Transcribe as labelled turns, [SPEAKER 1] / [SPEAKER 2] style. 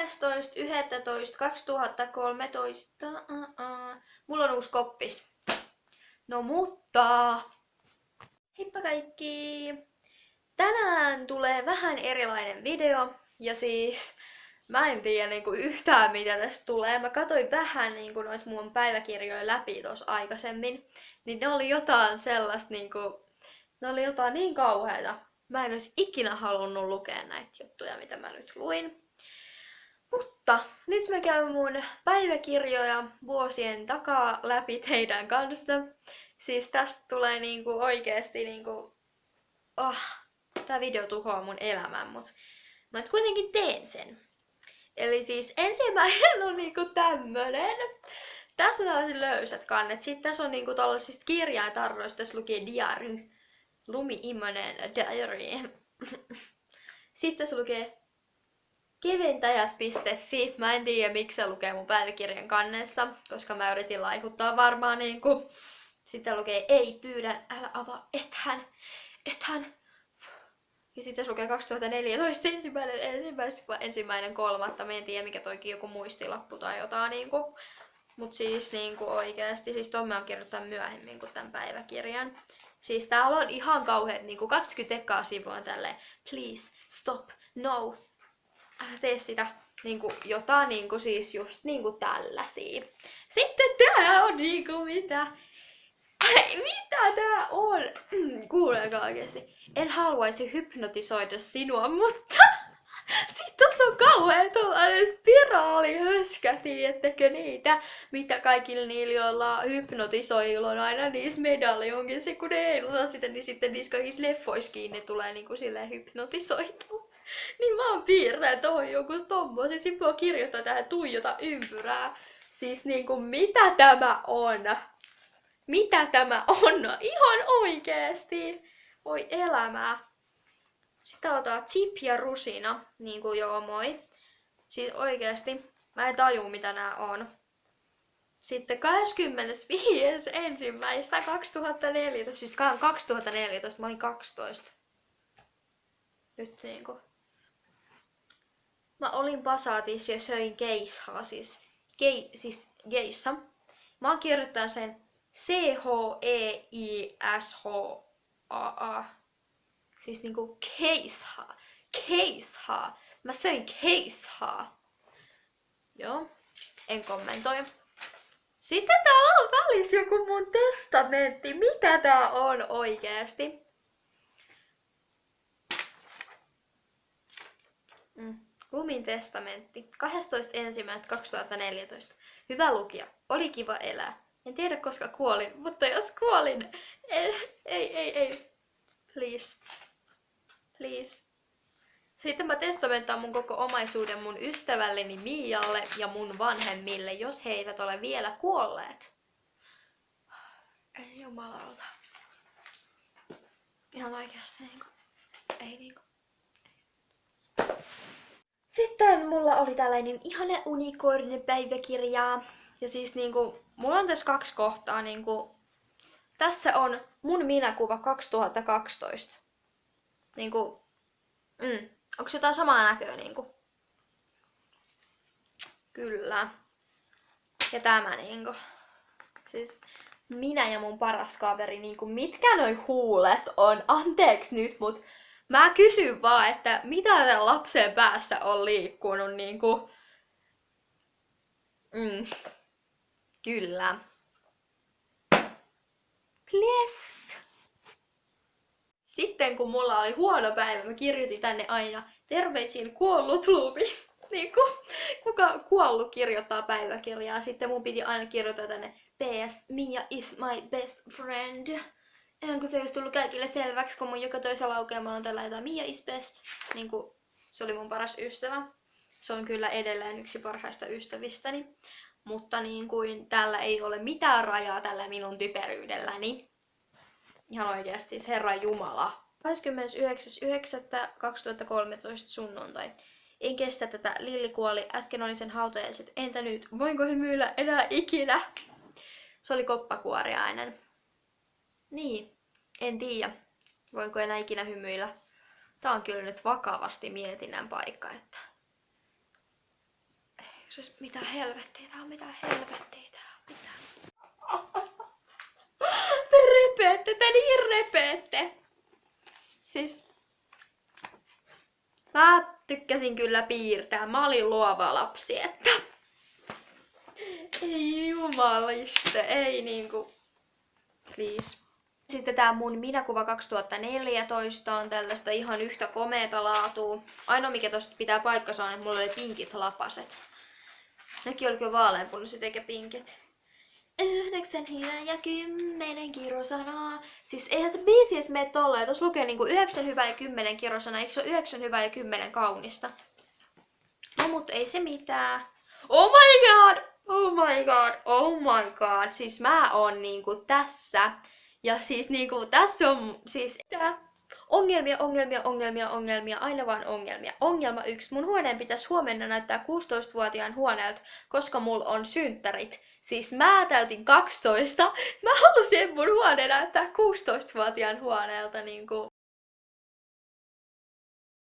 [SPEAKER 1] 12.11.2013. Mulla on uusi koppis. No mutta, heippa kaikki! Tänään tulee vähän erilainen video. Ja siis, mä en tiedä yhtään mitä tästä tulee. Mä katsoin vähän noit mun päiväkirjoja läpi tuossa aikaisemmin. Niin ne oli jotain sellaista ne oli jotain niin kauheita. Mä en olisi ikinä halunnut lukea näitä juttuja, mitä mä nyt luin. Mutta nyt mä käyn mun päiväkirjoja vuosien takaa läpi teidän kanssa. Siis tästä tulee oikeesti tää video tuhoaa mun elämän, mut mä nyt kuitenkin teen sen. Eli siis ensimmäinen on tämmönen. Tässä on tällaiset löysät kannet. Sitten tässä on tollasista kirjaintarroista, tässä lukee diary. Lumi-immonen diary. Sitten tässä lukee keventäjät.fi. Mä en tiedä miksi se lukee mun päiväkirjan kannessa, koska mä yritin laikuttaa varmaan Sitten lukee ei pyydän, älä avaa, ethän. Ja sitten se lukee 2014 ensimmäinen kolmatta. Mä en tiedä mikä toikin joku muistilappu tai jotain Mut siis oikeesti, siis ton mä oon kirjoittanut myöhemmin kuin tän päiväkirjan. Siis täällä on ihan kauheet 20 ekkaa sivua tälleen please, stop, no. Älä tee sitä jotain siis just tällaisia. Sitten tää on mitä? Mitä tää on? Kuulekaa oikeesti. En haluaisi hypnotisoida sinua, mutta sit tossa on kauhean tuollainen spiraalihöskä, tiedättekö niitä? Mitä kaikilla niillä, joilla hypnotisoilla on aina niissä medaljonkin, kun ne heilutaan sitä, niin sitten niissä kaikissa leffoissakin ne tulee silleen hypnotisoitua. Niin mä oon piirtänyt tohon joku tommosen, sit voi kirjoittaa tähän tuijota ympyrää. Siis mitä tämä on? Mitä tämä on? No, ihan oikeesti. Voi elämää. Sitten otetaan chip ja rusina. Joo moi. Siis oikeesti. Mä en taju mitä nää on. Sitten 25.1.2014. Siis 2014. Mä olin 12. Nyt Mä olin Passatissa ja söin keishaa. Siis geissa. Mä oon kirjoittanut sen Cheishaa. Siis keishaa. Keishaa. Mä söin keishaa. Joo. En kommentoi. Sitten täällä on välissä joku mun testamentti. Mitä tää on oikeesti? Lumin testamentti. 12.1.2014. Hyvä lukija. Oli kiva elää. En tiedä koska kuolin, mutta jos kuolin, ei. Please. Sitten mä testamentaan mun koko omaisuuden mun ystävälleni Mialle ja mun vanhemmille, jos he eivät ole vielä kuolleet. Ei jumalauta. Ihan oikeasti ei. Sitten mulla oli tällainen ihana unicorn päiväkirja. Ja siis mulla on tässä 2 kohtaa tässä on mun minäkuva 2012. Onko jotain samaa näköä Kyllä. Ja tämä siis minä ja mun paras kaveri mitkä noi huulet on? Anteeksi nyt, mut mä kysyn vaan, että mitä tämän lapsen päässä on liikkunut Kyllä. Please. Sitten kun mulla oli huono päivä, mä kirjoitin tänne aina terveisiin kuollut Lumi. Kuka kuollut kirjoittaa päiväkirjaa. Sitten mun piti aina kirjoittaa tänne PS, Mia is my best friend. Eihän se olisi tullut kaikille selväksi, kun mun joka toisella aukeamalla on tällä jotain Mia is best. Se oli mun paras ystävä. Se on kyllä edelleen yksi parhaista ystävistäni. Mutta tällä ei ole mitään rajaa tällä minun typeryydelläni. Ihan oikeasti siis Herran Jumala. 29.9.2013 sunnuntai. En kestä tätä. Lilli kuoli. Äsken oli sen hautajaiset. Entä nyt? Voinko hymyillä enää ikinä? Se oli koppakuoriainen. Niin. En tiedä. Voinko enää ikinä hymyillä. Tää on kyllä nyt vakavasti mietinnän paikka, että Mitä helvettiä tää on, mitä helvettiä tää on, mitä? Te repeette, te niin repeette. Siis mä tykkäsin kyllä piirtää. Mä olin luova lapsi, että ei jumaliste, ei niinku. Please. Sitten tää mun minäkuva 2014 on tällaista ihan yhtä komeeta laatua. Ainoa mikä tosta pitää paikkansa on, että mulla oli pinkit lapaset. Nekin oli kyllä vaaleanpunaiset eikä pinkit. 9 hyvää ja 10 kirosanaa. Siis eihän se biisi edes mene tolleen. Tuossa lukee niinku 9 hyvää ja 10 kirosanaa. Eikö se ole 9 hyvää ja 10 kaunista? No mut ei se mitään. Oh my god! Oh my god! Oh my god! Siis mä oon niinku tässä. Ja siis niinku tässä on siis ongelmia, aina vaan ongelmia. Ongelma 1. Mun huoneen pitäisi huomenna näyttää 16-vuotiaan huoneelta, koska mulla on synttärit. Siis mä täytin 12. Mä halusin mun huone näyttää 16-vuotiaan huoneelta niinku.